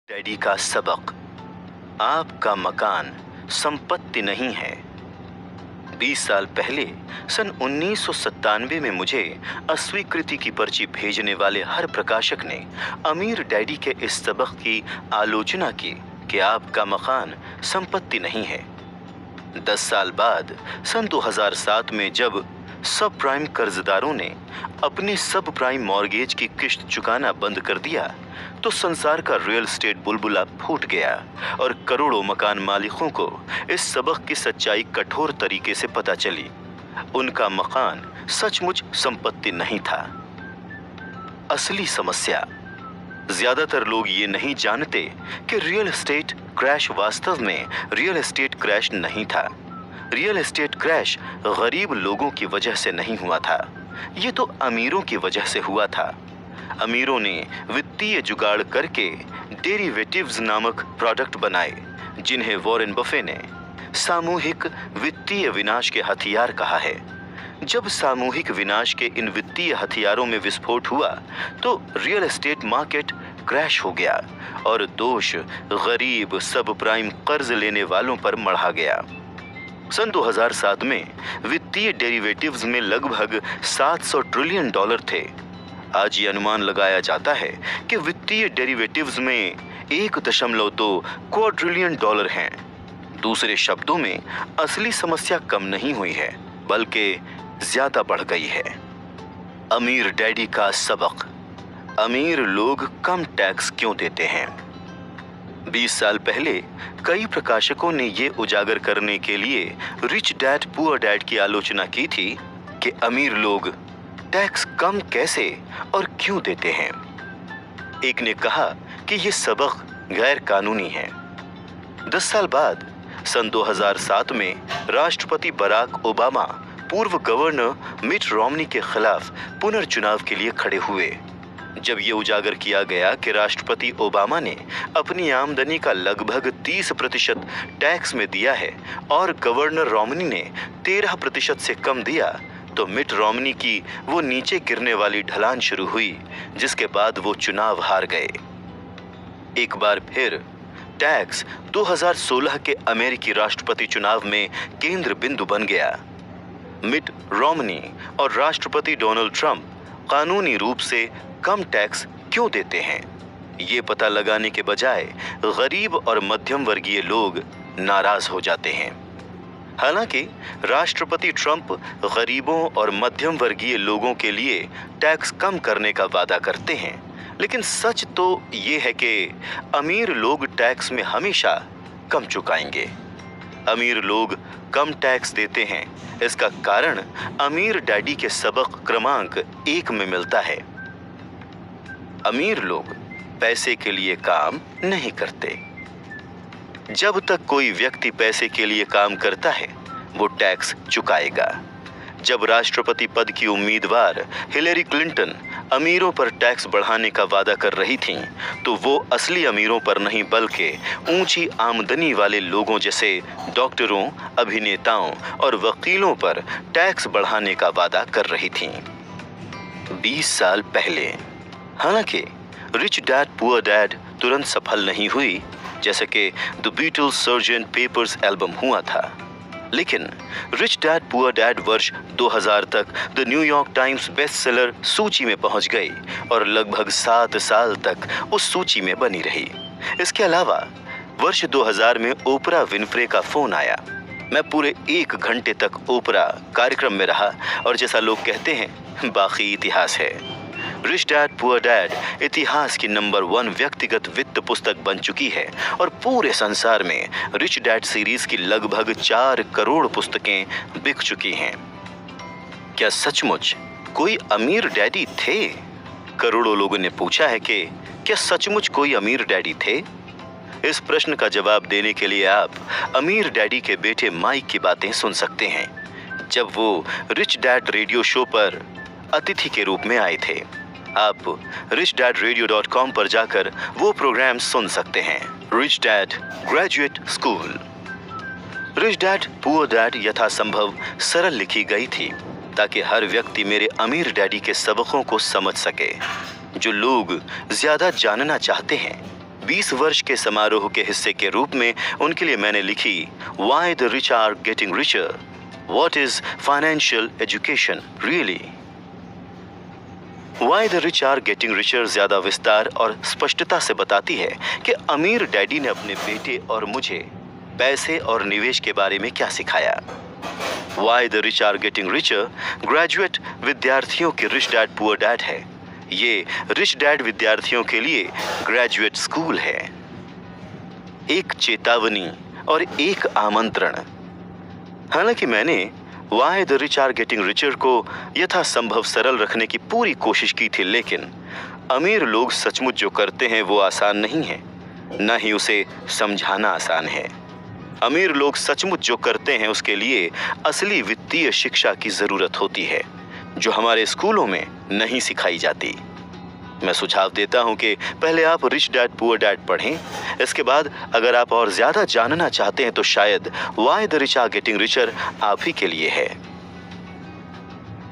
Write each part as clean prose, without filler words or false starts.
Daddy का सबक। आपका मकान संपत्ति नहीं है। 20 साल पहले सन 1997 में मुझे अस्वीकृति की पर्ची भेजने वाले हर प्रकाशक ने अमीर डैडी के इस सबक की आलोचना की कि आपका मकान संपत्ति नहीं है। 10 साल बाद सन 2007 में जब सब प्राइम कर्जदारों ने अपने सब प्राइम मॉर्गेज की किश्त चुकाना बंद कर दिया तो संसार का रियल एस्टेट बुलबुला फूट गया और करोड़ों मकान मालिकों को इस सबक की सच्चाई कठोर तरीके से पता चली। उनका मकान सचमुच संपत्ति नहीं था। असली समस्या, ज्यादातर लोग ये नहीं जानते कि रियल एस्टेट क्रैश वास्तव में रियल एस्टेट क्रैश नहीं था। रियल एस्टेट क्रैश गरीब लोगों की वजह से नहीं हुआ था, ये तो अमीरों की वजह से हुआ था। अमीरों ने वित्तीय जुगाड़ करके डेरिवेटिव्स नामक प्रोडक्ट बनाए जिन्हें वॉरेन बफे ने सामूहिक वित्तीय विनाश के हथियार कहा है। जब सामूहिक विनाश के इन वित्तीय हथियारों में विस्फोट हुआ तो रियल एस्टेट मार्केट क्रैश हो गया और दोष गरीब सब प्राइम कर्ज लेने वालों पर मढ़ा गया। सन 2007 में वित्तीय डेरिवेटिव्स में लगभग 700 ट्रिलियन डॉलर थे। आज ये अनुमान लगाया जाता है कि वित्तीय डेरिवेटिव्स में 1.2 क्वाड्रिलियन डॉलर हैं। दूसरे शब्दों में असली समस्या कम नहीं हुई है बल्कि ज्यादा बढ़ गई है। अमीर डैडी का सबक। अमीर लोग कम टैक्स क्यों देते हैं? 20 साल पहले कई प्रकाशकों ने ये उजागर करने के लिए रिच डैड पुअर डैड की आलोचना की थी कि अमीर लोग टैक्स कम कैसे और क्यों देते हैं। एक ने कहा कि ये सबक गैर कानूनी है। 10 साल बाद सन 2007 में राष्ट्रपति बराक ओबामा पूर्व गवर्नर मिट रोमनी के खिलाफ पुनर्चुनाव के लिए खड़े हुए। जब ये उजागर किया गया कि राष्ट्रपति ओबामा ने अपनी आमदनी का लगभग 30% टैक्स में दिया है और गवर्नर रोमनी ने 13% से कम दिया, तो मिट रोमनी की वो नीचे गिरने वाली ढलान शुरू हुई जिसके बाद वो चुनाव हार गए। एक बार फिर टैक्स 2016 के अमेरिकी राष्ट्रपति चुनाव में केंद्र बिंदु बन गया। मिट रोमनी और राष्ट्रपति डोनाल्ड ट्रंप कानूनी रूप से कम टैक्स क्यों देते हैं, ये पता लगाने के बजाय गरीब और मध्यम वर्गीय लोग नाराज हो जाते हैं। हालांकि राष्ट्रपति ट्रंप गरीबों और मध्यम वर्गीय लोगों के लिए टैक्स कम करने का वादा करते हैं, लेकिन सच तो ये है कि अमीर लोग टैक्स में हमेशा कम चुकाएंगे। अमीर लोग कम टैक्स देते हैं, इसका कारण अमीर डैडी के सबक क्रमांक 1 में मिलता है। अमीर लोग पैसे के लिए काम नहीं करते। जब तक कोई व्यक्ति पैसे के लिए काम करता है वो टैक्स चुकाएगा। जब राष्ट्रपति पद की उम्मीदवार हिलेरी क्लिंटन अमीरों पर टैक्स बढ़ाने का वादा कर रही थीं, तो वो असली अमीरों पर नहीं बल्कि ऊंची आमदनी वाले लोगों जैसे डॉक्टरों, अभिनेताओं और वकीलों पर टैक्स बढ़ाने का वादा कर रही थीं। 20 साल पहले हालांकि रिच डैड पुअर डैड तुरंत सफल नहीं हुई जैसे कि the Beatles Sergeant Pepper's album हुआ था, लेकिन रिच डैड पुअर डैड वर्ष 2000 तक the New York times best seller सूची में पहुंच गई और लगभग 7 साल तक उस सूची में बनी रही। इसके अलावा वर्ष 2000 में ओपरा विनफ्रे का फोन आया। मैं पूरे 1 घंटे तक ओपरा कार्यक्रम में रहा और जैसा लोग कहते हैं बाकी इतिहास है। रिच डैड पुअर डैड इतिहास की नंबर 1 व्यक्तिगत वित्त पुस्तक बन चुकी है और पूरे संसार में रिच डैड सीरीज की लगभग 4 करोड़ पुस्तकें बिक चुकी हैं। क्या सचमुच कोई अमीर डैडी थे? करोड़ों लोगों ने पूछा है कि क्या सचमुच कोई अमीर डैडी थे? इस प्रश्न का जवाब देने के लिए आप अमीर डैडी के बेटे माइक की बातें सुन सकते हैं जब वो रिच डैड रेडियो शो पर अतिथि के रूप में आए थे। आप richdadradio.com पर जाकर वो प्रोग्राम सुन सकते हैं। Rich dad graduate school. Rich dad poor dad यथासंभव सरल लिखी गई थी ताकि हर व्यक्ति मेरे अमीर डैडी के सबकों को समझ सके। जो लोग ज्यादा जानना चाहते हैं 20 वर्ष के समारोह के हिस्से के रूप में उनके लिए मैंने लिखी Why the rich are getting richer? What is financial education really? Why the rich are getting richer ज्यादा विस्तार और स्पष्टता से बताती है कि अमीर डैडी ने अपने बेटे और मुझे पैसे और निवेश के बारे में क्या सिखाया। Why the rich are getting richer graduate विद्यार्थियों के रिच डैड पुअर डैड है। ये रिच डैड विद्यार्थियों के लिए ग्रेजुएट स्कूल है। एक चेतावनी और एक आमंत्रण। हालांकि मैंने Why the rich are getting richer को यथासंभव सरल रखने की पूरी कोशिश की थी, लेकिन अमीर लोग सचमुच जो करते हैं वो आसान नहीं है, न ही उसे समझाना आसान है। अमीर लोग सचमुच जो करते हैं उसके लिए असली वित्तीय शिक्षा की जरूरत होती है, जो हमारे स्कूलों में नहीं सिखाई जाती। मैं सुझाव देता हूं कि पहले आप रिच डैड पुअर डैड पढ़ें, इसके बाद अगर आप और ज्यादा जानना चाहते हैं तो शायद Why the rich are getting richer आप ही के लिए है।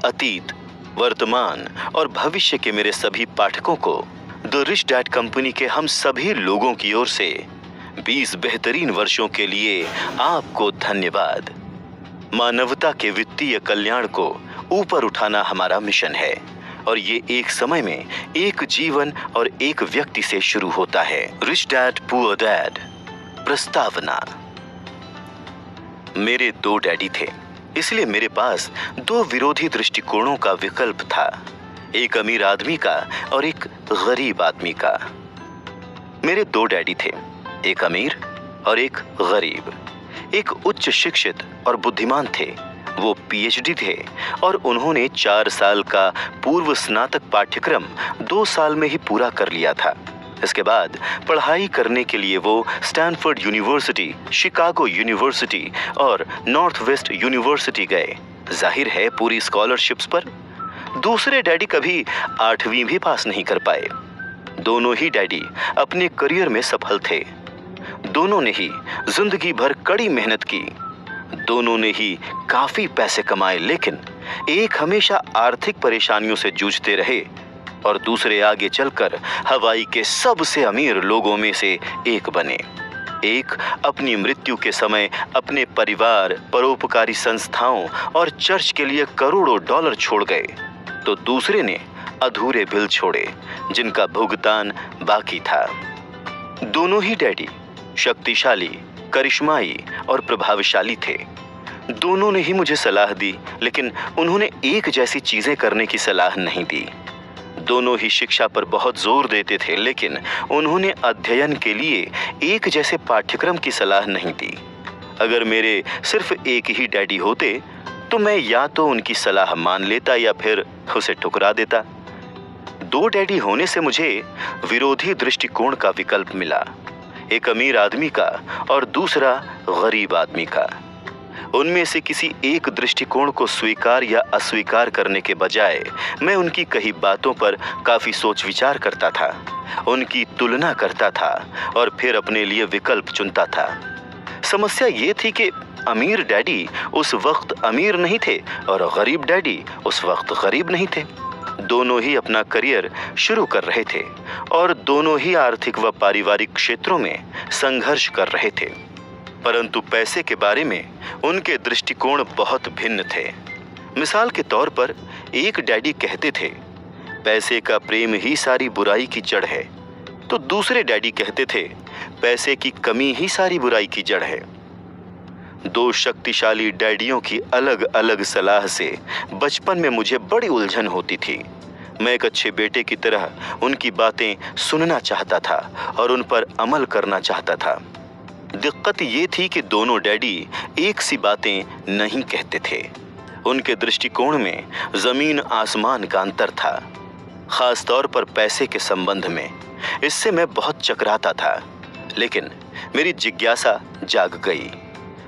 अतीत, वर्तमान और भविष्य के मेरे सभी पाठकों को द रिच डैड कंपनी के हम सभी लोगों की ओर से 20 बेहतरीन वर्षों के लिए आपको धन्यवाद। मानवता के वित्तीय कल्याण को ऊपर उठाना हमारा मिशन है और ये एक समय में एक जीवन और एक व्यक्ति से शुरू होता है। Rich dad poor dad. प्रस्तावना। मेरे 2 डैडी थे, इसलिए मेरे पास 2 विरोधी दृष्टिकोणों का विकल्प था, एक अमीर आदमी का और एक गरीब आदमी का। मेरे 2 डैडी थे, एक अमीर और एक गरीब। एक उच्च शिक्षित और बुद्धिमान थे, वो पीएचडी थे और उन्होंने 4 साल का पूर्व स्नातक पाठ्यक्रम 2 साल में ही पूरा कर लिया था। इसके बाद पढ़ाई करने के लिए वो स्टैनफोर्ड यूनिवर्सिटी, शिकागो यूनिवर्सिटी और नॉर्थ वेस्ट यूनिवर्सिटी गए, जाहिर है पूरी स्कॉलरशिप्स पर। दूसरे डैडी कभी 8वीं भी पास नहीं कर पाए। दोनों ही डैडी अपने करियर में सफल थे। दोनों ने ही जिंदगी भर कड़ी मेहनत की। दोनों ने ही काफी पैसे कमाए, लेकिन एक हमेशा आर्थिक परेशानियों से जूझते रहे और दूसरे आगे चलकर हवाई के सबसे अमीर लोगों में से एक बने। एक अपनी मृत्यु के समय अपने परिवार, परोपकारी संस्थाओं और चर्च के लिए करोड़ों डॉलर छोड़ गए, तो दूसरे ने अधूरे बिल छोड़े जिनका भुगतान बाकी था। दोनों ही डैडी शक्तिशाली, करिश्माई और प्रभावशाली थे। दोनों ने ही मुझे सलाह दी, लेकिन उन्होंने एक जैसी चीजें करने की सलाह नहीं दी। दोनों ही शिक्षा पर बहुत जोर देते थे, लेकिन उन्होंने अध्ययन के लिए एक जैसे पाठ्यक्रम की सलाह नहीं दी। अगर मेरे सिर्फ एक ही डैडी होते तो मैं या तो उनकी सलाह मान लेता या फिर उसे ठुकरा देता। 2 डैडी होने से मुझे विरोधी दृष्टिकोण का विकल्प मिला, एक अमीर आदमी का और दूसरा गरीब आदमी का। उनमें से किसी एक दृष्टिकोण को स्वीकार या अस्वीकार करने के बजाय मैं उनकी कही बातों पर काफी सोच विचार करता था, उनकी तुलना करता था और फिर अपने लिए विकल्प चुनता था। समस्या ये थी कि अमीर डैडी उस वक्त अमीर नहीं थे और गरीब डैडी उस वक्त गरीब नहीं थे। दोनों ही अपना करियर शुरू कर रहे थे और दोनों ही आर्थिक व पारिवारिक क्षेत्रों में संघर्ष कर रहे थे, परंतु पैसे के बारे में उनके दृष्टिकोण बहुत भिन्न थे। मिसाल के तौर पर एक डैडी कहते थे, पैसे का प्रेम ही सारी बुराई की जड़ है, तो दूसरे डैडी कहते थे, पैसे की कमी ही सारी बुराई की जड़ है। 2 शक्तिशाली डैडियों की अलग अलग सलाह से बचपन में मुझे बड़ी उलझन होती थी। मैं एक अच्छे बेटे की तरह उनकी बातें सुनना चाहता था और उन पर अमल करना चाहता था। दिक्कत ये थी कि दोनों डैडी एक सी बातें नहीं कहते थे। उनके दृष्टिकोण में जमीन आसमान का अंतर था, खास तौर पर पैसे के संबंध में। इससे मैं बहुत चकराता था, लेकिन मेरी जिज्ञासा जाग गई।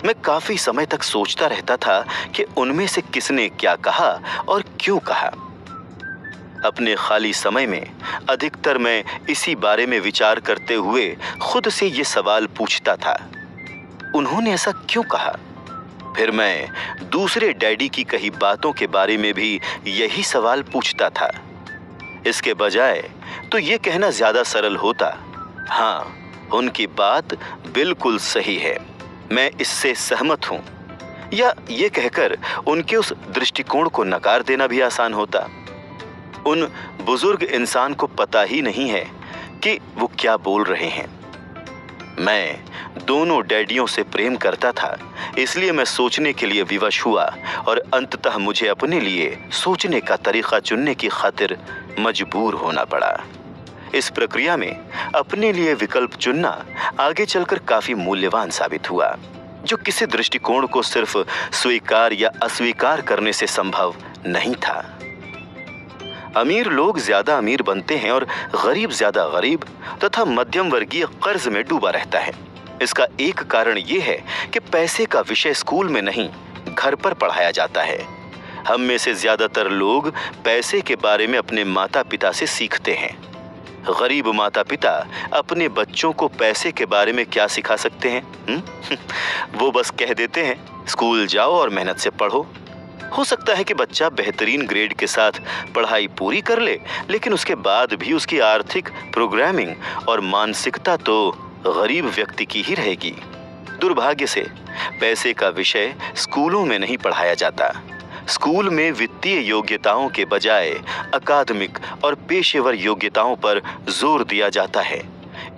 मैं काफी समय तक सोचता रहता था कि उनमें से किसने क्या कहा और क्यों कहा। अपने खाली समय में अधिकतर मैं इसी बारे में विचार करते हुए खुद से ये सवाल पूछता था, उन्होंने ऐसा क्यों कहा? फिर मैं दूसरे डैडी की कही बातों के बारे में भी यही सवाल पूछता था। इसके बजाय तो ये कहना ज्यादा सरल होता, हाँ उनकी बात बिल्कुल सही है, मैं इससे सहमत हूं। या ये कहकर उनके उस दृष्टिकोण को नकार देना भी आसान होता। उन बुजुर्ग इंसान को पता ही नहीं है कि वो क्या बोल रहे हैं। मैं दोनों डैडियों से प्रेम करता था, इसलिए मैं सोचने के लिए विवश हुआ और अंततः मुझे अपने लिए सोचने का तरीका चुनने की खातिर मजबूर होना पड़ा। इस प्रक्रिया में अपने लिए विकल्प चुनना आगे चलकर काफी मूल्यवान साबित हुआ, जो किसी दृष्टिकोण को सिर्फ स्वीकार या अस्वीकार करने से संभव नहीं था। अमीर लोग ज्यादा अमीर बनते हैं और गरीब ज्यादा गरीब तथा मध्यम वर्गीय कर्ज में डूबा रहता है। इसका एक कारण यह है कि पैसे का विषय स्कूल में नहीं, घर पर पढ़ाया जाता है। हम में से ज्यादातर लोग पैसे के बारे में अपने माता पिता से सीखते हैं। गरीब माता पिता अपने बच्चों को पैसे के बारे में क्या सिखा सकते हैं? वो बस कह देते हैं स्कूल जाओ और मेहनत से पढ़ो। हो सकता है कि बच्चा बेहतरीन ग्रेड के साथ पढ़ाई पूरी कर ले, लेकिन उसके बाद भी उसकी आर्थिक प्रोग्रामिंग और मानसिकता तो गरीब व्यक्ति की ही रहेगी। दुर्भाग्य से पैसे का विषय स्कूलों में नहीं पढ़ाया जाता। स्कूल में वित्तीय योग्यताओं के बजाय अकादमिक और पेशेवर योग्यताओं पर जोर दिया जाता है।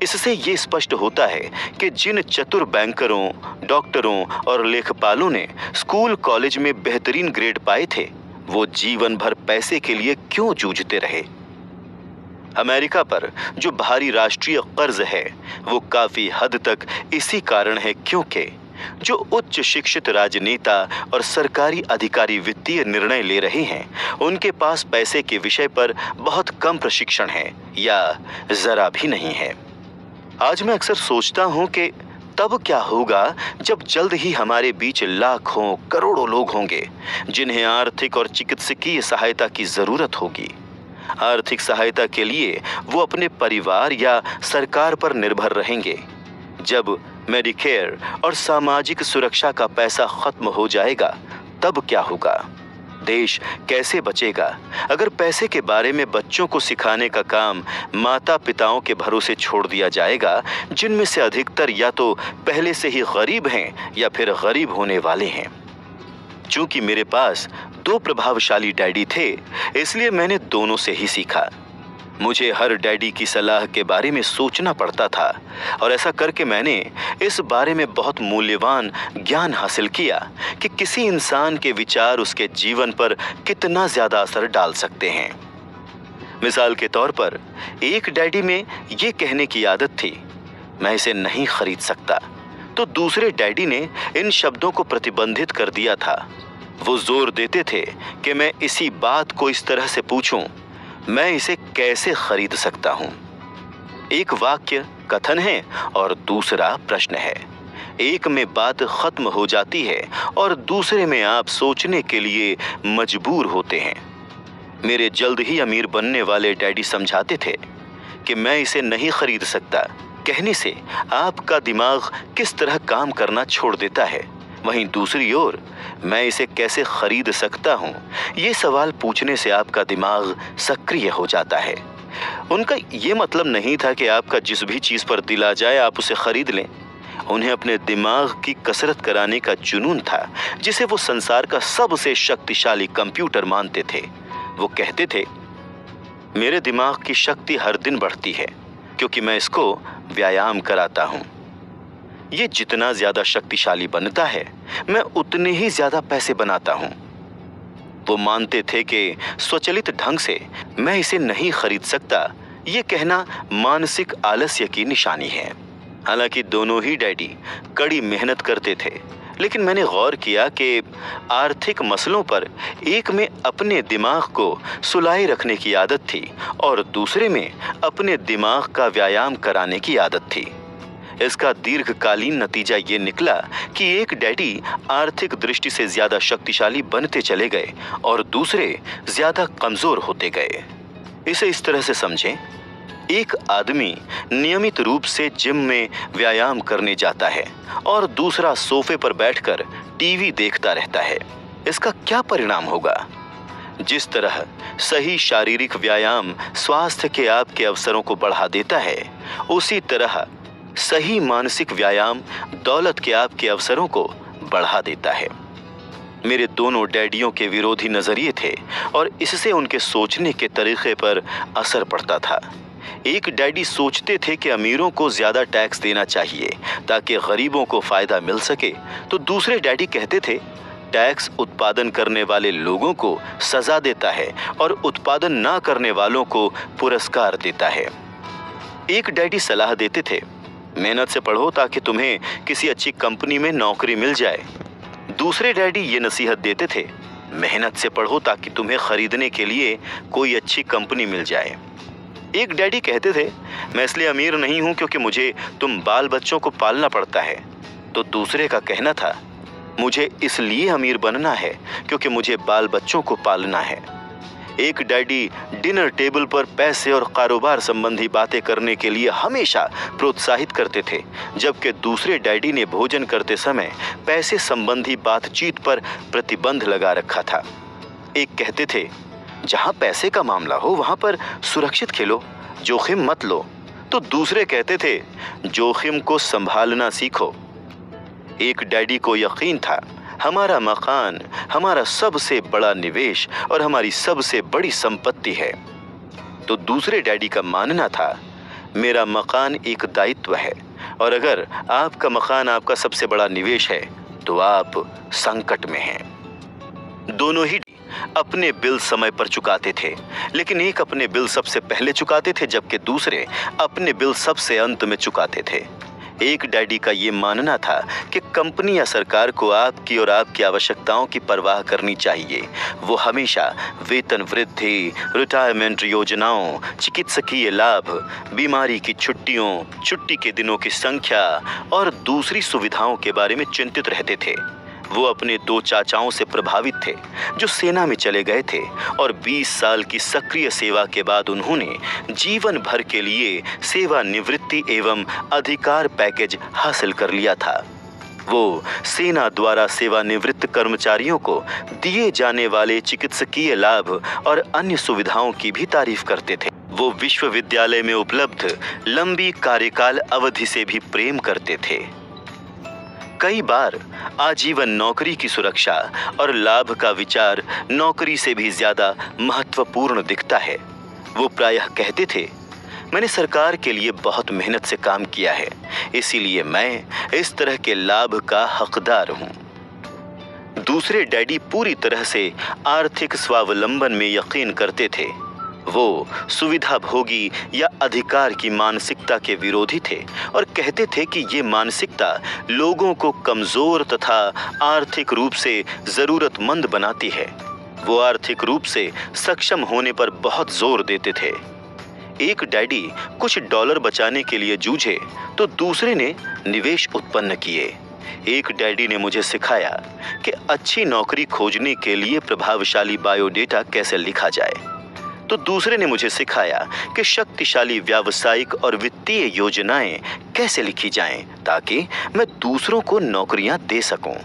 इससे ये स्पष्ट होता है कि जिन चतुर बैंकरों, डॉक्टरों और लेखपालों ने स्कूल कॉलेज में बेहतरीन ग्रेड पाए थे, वो जीवन भर पैसे के लिए क्यों जूझते रहे। अमेरिका पर जो भारी राष्ट्रीय कर्ज है वो काफी हद तक इसी कारण है, क्योंकि जो उच्च शिक्षित राजनेता और सरकारी अधिकारी वित्तीय निर्णय ले रहे हैं, उनके पास पैसे के विषय पर बहुत कम प्रशिक्षण है या जरा भी नहीं है। आज मैं अक्सर सोचता हूं कि तब क्या होगा जब जल्द ही हमारे बीच लाखों करोड़ों लोग होंगे जिन्हें आर्थिक और चिकित्सकीय सहायता की जरूरत होगी। आर्थिक सहायता के लिए वो अपने परिवार या सरकार पर निर्भर रहेंगे। जब मेडिकेयर और सामाजिक सुरक्षा का पैसा खत्म हो जाएगा, तब क्या होगा? देश कैसे बचेगा? अगर पैसे के बारे में बच्चों को सिखाने का काम माता पिताओं के भरोसे छोड़ दिया जाएगा, जिनमें से अधिकतर या तो पहले से ही गरीब हैं या फिर गरीब होने वाले हैं। चूंकि मेरे पास दो प्रभावशाली डैडी थे, इसलिए मैंने दोनों से ही सीखा। मुझे हर डैडी की सलाह के बारे में सोचना पड़ता था और ऐसा करके मैंने इस बारे में बहुत मूल्यवान ज्ञान हासिल किया कि किसी इंसान के विचार उसके जीवन पर कितना ज्यादा असर डाल सकते हैं। मिसाल के तौर पर एक डैडी में ये कहने की आदत थी, मैं इसे नहीं खरीद सकता, तो दूसरे डैडी ने इन शब्दों को प्रतिबंधित कर दिया था। वो जोर देते थे कि मैं इसी बात को इस तरह से पूछूं, मैं इसे कैसे खरीद सकता हूं। एक वाक्य कथन है और दूसरा प्रश्न है। एक में बात खत्म हो जाती है और दूसरे में आप सोचने के लिए मजबूर होते हैं। मेरे जल्द ही अमीर बनने वाले डैडी समझाते थे कि मैं इसे नहीं खरीद सकता कहने से आपका दिमाग किस तरह काम करना छोड़ देता है। वहीं दूसरी ओर, मैं इसे कैसे खरीद सकता हूं, ये सवाल पूछने से आपका दिमाग सक्रिय हो जाता है। उनका ये मतलब नहीं था कि आपका जिस भी चीज पर दिल आ जाए आप उसे खरीद लें। उन्हें अपने दिमाग की कसरत कराने का जुनून था, जिसे वो संसार का सबसे शक्तिशाली कंप्यूटर मानते थे। वो कहते थे, मेरे दिमाग की शक्ति हर दिन बढ़ती है क्योंकि मैं इसको व्यायाम कराता हूं। ये जितना ज्यादा शक्तिशाली बनता है, मैं उतने ही ज्यादा पैसे बनाता हूं। वो मानते थे कि स्वचालित ढंग से मैं इसे नहीं खरीद सकता, ये कहना मानसिक आलस्य की निशानी है। हालांकि दोनों ही डैडी कड़ी मेहनत करते थे, लेकिन मैंने गौर किया कि आर्थिक मसलों पर एक में अपने दिमाग को सुलाए रखने की आदत थी और दूसरे में अपने दिमाग का व्यायाम कराने की आदत थी। इसका दीर्घकालीन नतीजा ये निकला कि एक डैडी आर्थिक दृष्टि से ज्यादा शक्तिशाली बनते चले गए और दूसरे ज्यादा कमजोर होते गए। इसे इस तरह से समझें, एक आदमी नियमित रूप से जिम में व्यायाम करने जाता है और दूसरा सोफे पर बैठकर टीवी देखता रहता है। इसका क्या परिणाम होगा? जिस तरह सही शारीरिक व्यायाम स्वास्थ्य के आपके अवसरों को बढ़ा देता है, उसी तरह सही मानसिक व्यायाम दौलत के आपके अवसरों को बढ़ा देता है। मेरे दोनों डैडियों के विरोधी नजरिए थे और इससे उनके सोचने के तरीके पर असर पड़ता था। एक डैडी सोचते थे कि अमीरों को ज्यादा टैक्स देना चाहिए ताकि गरीबों को फायदा मिल सके, तो दूसरे डैडी कहते थे टैक्स उत्पादन करने वाले लोगों को सजा देता है और उत्पादन ना करने वालों को पुरस्कार देता है। एक डैडी सलाह देते थे मेहनत से पढ़ो ताकि तुम्हें किसी अच्छी कंपनी में नौकरी मिल जाए। दूसरे डैडी ये नसीहत देते थे मेहनत से पढ़ो ताकि तुम्हें खरीदने के लिए कोई अच्छी कंपनी मिल जाए। एक डैडी कहते थे मैं इसलिए अमीर नहीं हूं क्योंकि मुझे तुम बाल बच्चों को पालना पड़ता है, तो दूसरे का कहना था मुझे इसलिए अमीर बनना है क्योंकि मुझे बाल बच्चों को पालना है। एक डैडी डिनर टेबल पर पैसे और कारोबार संबंधी बातें करने के लिए हमेशा प्रोत्साहित करते थे, जबकि दूसरे डैडी ने भोजन करते समय पैसे संबंधी बातचीत पर प्रतिबंध लगा रखा था। एक कहते थे जहां पैसे का मामला हो वहां पर सुरक्षित खेलो, जोखिम मत लो, तो दूसरे कहते थे जोखिम को संभालना सीखो। एक डैडी को यकीन था हमारा मकान हमारा सबसे बड़ा निवेश और हमारी सबसे बड़ी संपत्ति है, तो दूसरे डैडी का मानना था मेरा मकान एक दायित्व है और अगर आपका मकान आपका सबसे बड़ा निवेश है तो आप संकट में हैं। दोनों ही अपने बिल समय पर चुकाते थे, लेकिन एक अपने बिल सबसे पहले चुकाते थे जबकि दूसरे अपने बिल सबसे अंत में चुकाते थे। एक डैडी का ये मानना था कि कंपनी या सरकार को आपकी और आपकी आवश्यकताओं की परवाह करनी चाहिए। वो हमेशा वेतन वृद्धि, रिटायरमेंट योजनाओं, चिकित्सकीय लाभ, बीमारी की छुट्टियों, छुट्टी के दिनों की संख्या और दूसरी सुविधाओं के बारे में चिंतित रहते थे। वो अपने दो चाचाओं से प्रभावित थे जो सेना में चले गए थे और 20 साल की सक्रिय सेवा के बाद उन्होंने जीवन भर के लिए सेवानिवृत्ति एवं अधिकार पैकेज हासिल कर लिया था। वो सेना द्वारा सेवानिवृत्त कर्मचारियों को दिए जाने वाले चिकित्सकीय लाभ और अन्य सुविधाओं की भी तारीफ करते थे। वो विश्वविद्यालय में उपलब्ध लंबी कार्यकाल अवधि से भी प्रेम करते थे। कई बार आजीवन नौकरी की सुरक्षा और लाभ का विचार नौकरी से भी ज्यादा महत्वपूर्ण दिखता है। वो प्रायः कहते थे मैंने सरकार के लिए बहुत मेहनत से काम किया है, इसीलिए मैं इस तरह के लाभ का हकदार हूं। दूसरे डैडी पूरी तरह से आर्थिक स्वावलंबन में यकीन करते थे। वो सुविधा भोगी या अधिकार की मानसिकता के विरोधी थे और कहते थे कि ये मानसिकता लोगों को कमजोर तथा आर्थिक रूप से जरूरतमंद बनाती है। वो आर्थिक रूप से सक्षम होने पर बहुत जोर देते थे। एक डैडी कुछ डॉलर बचाने के लिए जूझे तो दूसरे ने निवेश उत्पन्न किए। एक डैडी ने मुझे सिखाया कि अच्छी नौकरी खोजने के लिए प्रभावशाली बायोडेटा कैसे लिखा जाए, तो दूसरे ने मुझे सिखाया कि शक्तिशाली व्यावसायिक और वित्तीय योजनाएं कैसे लिखी जाएं ताकि मैं दूसरों को नौकरियां दे सकूं।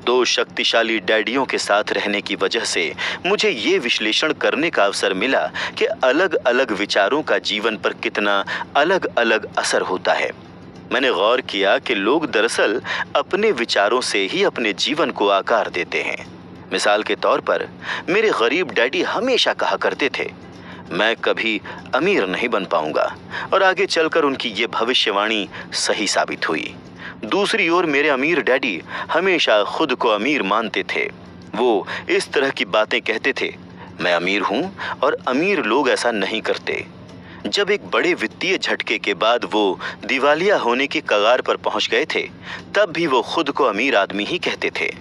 दो शक्तिशाली डैडियों के साथ रहने की वजह से मुझे ये विश्लेषण करने का अवसर मिला कि अलग अलग विचारों का जीवन पर कितना अलग अलग असर होता है। मैंने गौर किया कि लोग दरअसल अपने विचारों से ही अपने जीवन को आकार देते हैं। मिसाल के तौर पर मेरे गरीब डैडी हमेशा कहा करते थे मैं कभी अमीर नहीं बन पाऊंगा, और आगे चलकर उनकी ये भविष्यवाणी सही साबित हुई। दूसरी ओर मेरे अमीर डैडी हमेशा खुद को अमीर मानते थे। वो इस तरह की बातें कहते थे मैं अमीर हूं और अमीर लोग ऐसा नहीं करते। जब एक बड़े वित्तीय झटके के बाद वो दिवालिया होने की कगार पर पहुंच गए थे, तब भी वो खुद को अमीर आदमी ही कहते थे।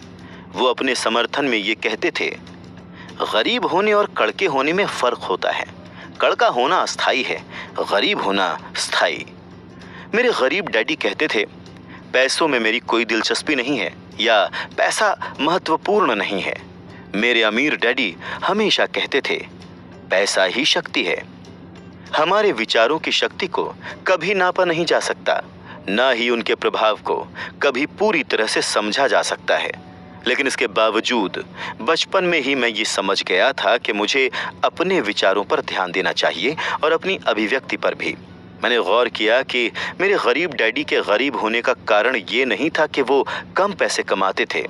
वो अपने समर्थन में ये कहते थे गरीब होने और कड़के होने में फर्क होता है। कड़का होना अस्थाई है, गरीब होना स्थायी। मेरे गरीब डैडी कहते थे पैसों में मेरी कोई दिलचस्पी नहीं है या पैसा महत्वपूर्ण नहीं है। मेरे अमीर डैडी हमेशा कहते थे पैसा ही शक्ति है। हमारे विचारों की शक्ति को कभी नापा नहीं जा सकता, न ही उनके प्रभाव को कभी पूरी तरह से समझा जा सकता है। लेकिन इसके बावजूद बचपन में ही मैं ये समझ गया था कि मुझे अपने विचारों पर ध्यान देना चाहिए और अपनी अभिव्यक्ति पर भी। मैंने गौर किया कि मेरे गरीब डैडी के गरीब होने का कारण ये नहीं था कि वो कम पैसे कमाते थे।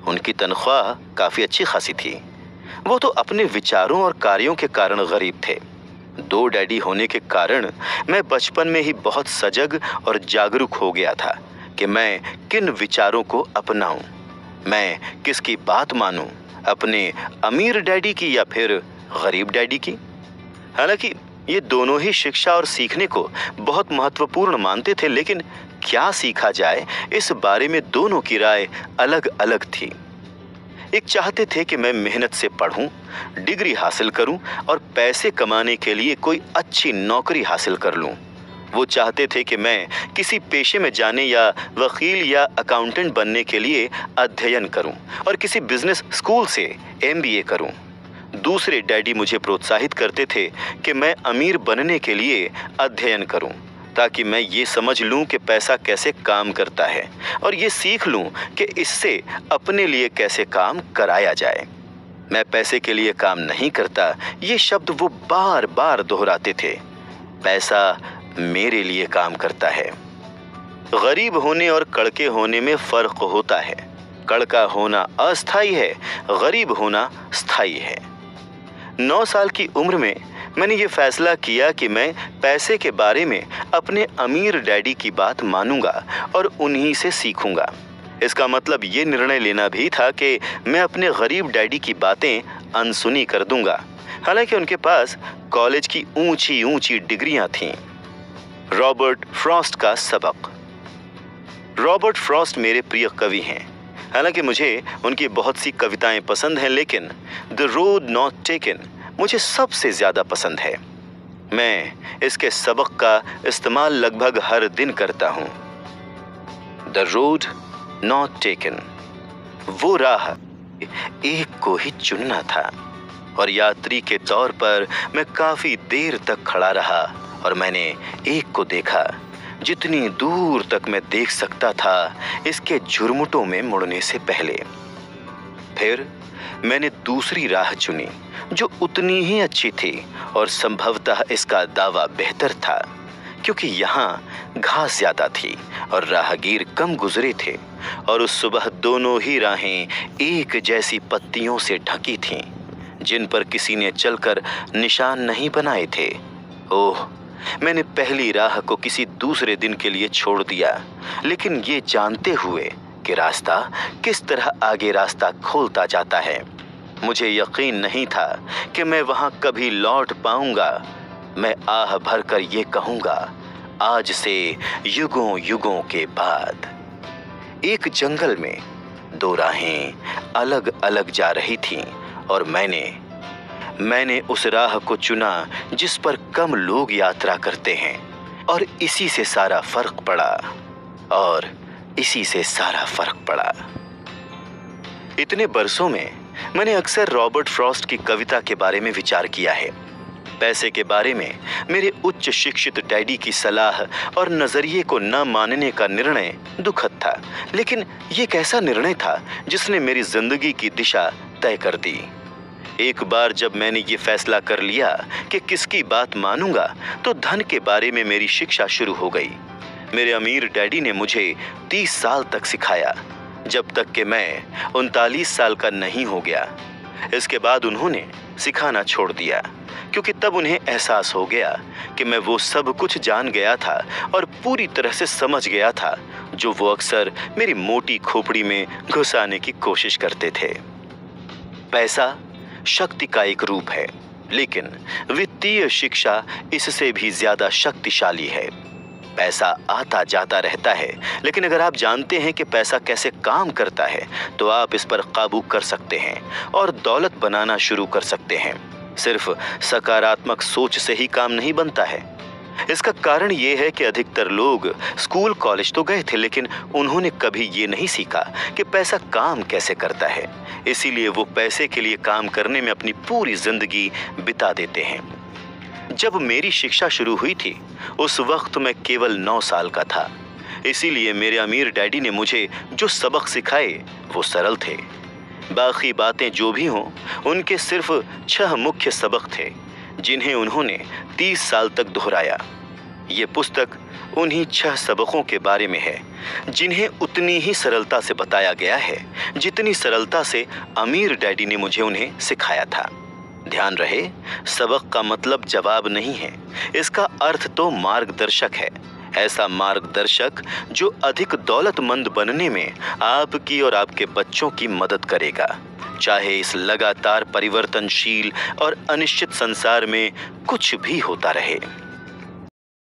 उनकी तनख्वाह काफ़ी अच्छी खासी थी। वो तो अपने विचारों और कार्यों के कारण गरीब थे। 2 डैडी होने के कारण मैं बचपन में ही बहुत सजग और जागरूक हो गया था कि मैं किन विचारों को अपनाऊं, मैं किसकी बात मानूं, अपने अमीर डैडी की या फिर गरीब डैडी की। हालांकि ये दोनों ही शिक्षा और सीखने को बहुत महत्वपूर्ण मानते थे, लेकिन क्या सीखा जाए इस बारे में दोनों की राय अलग अलग थी। एक चाहते थे कि मैं मेहनत से पढ़ूं, डिग्री हासिल करूं और पैसे कमाने के लिए कोई अच्छी नौकरी हासिल कर लूं। वो चाहते थे कि मैं किसी पेशे में जाने या वकील या अकाउंटेंट बनने के लिए अध्ययन करूं और किसी बिजनेस स्कूल से MBA करूं। दूसरे डैडी मुझे प्रोत्साहित करते थे कि मैं अमीर बनने के लिए अध्ययन करूं, ताकि मैं ये समझ लूं कि पैसा कैसे काम करता है और ये सीख लूं कि इससे अपने लिए कैसे काम कराया जाए। मैं पैसे के लिए काम नहीं करता, ये शब्द वो बार बार दोहराते थे। पैसा मेरे लिए काम करता है। गरीब होने और कड़के होने में फर्क होता है। कड़का होना अस्थायी है, गरीब होना स्थायी है। 9 साल की उम्र में मैंने ये फैसला किया कि मैं पैसे के बारे में अपने अमीर डैडी की बात मानूंगा और उन्हीं से सीखूंगा। इसका मतलब ये निर्णय लेना भी था कि मैं अपने गरीब डैडी की बातें अनसुनी कर दूंगा। हालांकि उनके पास कॉलेज की ऊंची ऊंची डिग्रियां थीं। रॉबर्ट फ्रॉस्ट का सबक। रॉबर्ट फ्रॉस्ट मेरे प्रिय कवि हैं। हालांकि मुझे उनकी बहुत सी कविताएं पसंद हैं, लेकिन द रोड नॉट टेकन मुझे सबसे ज़्यादा पसंद है। मैं इसके सबक का इस्तेमाल लगभग हर दिन करता हूँ। द रोड नॉट टेकन, वो राह एक को ही चुनना था और यात्री के तौर पर मैं काफ़ी देर तक खड़ा रहा और मैंने एक को देखा जितनी दूर तक मैं देख सकता था इसके झुरमुटों में मुड़ने से पहले। फिर मैंने दूसरी राह चुनी जो उतनी ही अच्छी थी और संभवतः इसका दावा बेहतर था, क्योंकि यहाँ घास ज्यादा थी और राहगीर कम गुजरे थे और उस सुबह दोनों ही राहें एक जैसी पत्तियों से ढकी थीं, जिन पर किसी ने चलकर निशान नहीं बनाए थे। ओह, मैंने पहली राह को किसी दूसरे दिन के लिए छोड़ दिया, लेकिन ये जानते हुए कि रास्ता किस तरह आगे रास्ता खोलता जाता है। मुझे यकीन नहीं था कि मैं वहां कभी लौट पाऊंगा। मैं आह भरकर ये कहूंगा, आज से युगों युगों के बाद। एक जंगल में 2 राहें अलग अलग जा रही थीं और मैंने उस राह को चुना जिस पर कम लोग यात्रा करते हैं और इसी से सारा फर्क पड़ा। इतने बरसों में मैंने अक्सर रॉबर्ट फ्रॉस्ट की कविता के बारे में विचार किया है। पैसे के बारे में मेरे उच्च शिक्षित डैडी की सलाह और नजरिए को न मानने का निर्णय दुखद था, लेकिन ये एक ऐसा निर्णय था जिसने मेरी जिंदगी की दिशा तय कर दी। एक बार जब मैंने ये फैसला कर लिया कि किसकी बात मानूंगा, तो धन के बारे में मेरी शिक्षा शुरू हो गई। मेरे अमीर डैडी ने मुझे 30 साल तक सिखाया, जब तक कि मैं 39 साल का नहीं हो गया। इसके बाद उन्होंने सिखाना छोड़ दिया, क्योंकि तब उन्हें एहसास हो गया कि मैं वो सब कुछ जान गया था और पूरी तरह से समझ गया था जो वो अक्सर मेरी मोटी खोपड़ी में घुसाने की कोशिश करते थे। पैसा शक्ति का एक रूप है, लेकिन वित्तीय शिक्षा इससे भी ज्यादा शक्तिशाली है। पैसा आता जाता रहता है, लेकिन अगर आप जानते हैं कि पैसा कैसे काम करता है, तो आप इस पर काबू कर सकते हैं और दौलत बनाना शुरू कर सकते हैं। सिर्फ सकारात्मक सोच से ही काम नहीं बनता है। इसका कारण ये है कि अधिकतर लोग स्कूल कॉलेज तो गए थे, लेकिन उन्होंने कभी ये नहीं सीखा कि पैसा काम कैसे करता है। इसीलिए वो पैसे के लिए काम करने में अपनी पूरी जिंदगी बिता देते हैं। जब मेरी शिक्षा शुरू हुई थी, उस वक्त मैं केवल 9 साल का था। इसीलिए मेरे अमीर डैडी ने मुझे जो सबक सिखाए वो सरल थे। बाकी बातें जो भी हों, उनके सिर्फ 6 मुख्य सबक थे जिन्हें उन्होंने 30 साल तक दोहराया। ये पुस्तक उन्हीं 6 सबकों के बारे में है जिन्हें उतनी ही सरलता से बताया गया है जितनी सरलता से अमीर डैडी ने मुझे उन्हें सिखाया था। ध्यान रहे, सबक का मतलब जवाब नहीं है, इसका अर्थ तो मार्गदर्शक है। ऐसा मार्गदर्शक जो अधिक दौलतमंद बनने में आपकी और आपके बच्चों की मदद करेगा, चाहे इस लगातार परिवर्तनशील और अनिश्चित संसार में कुछ भी होता रहे।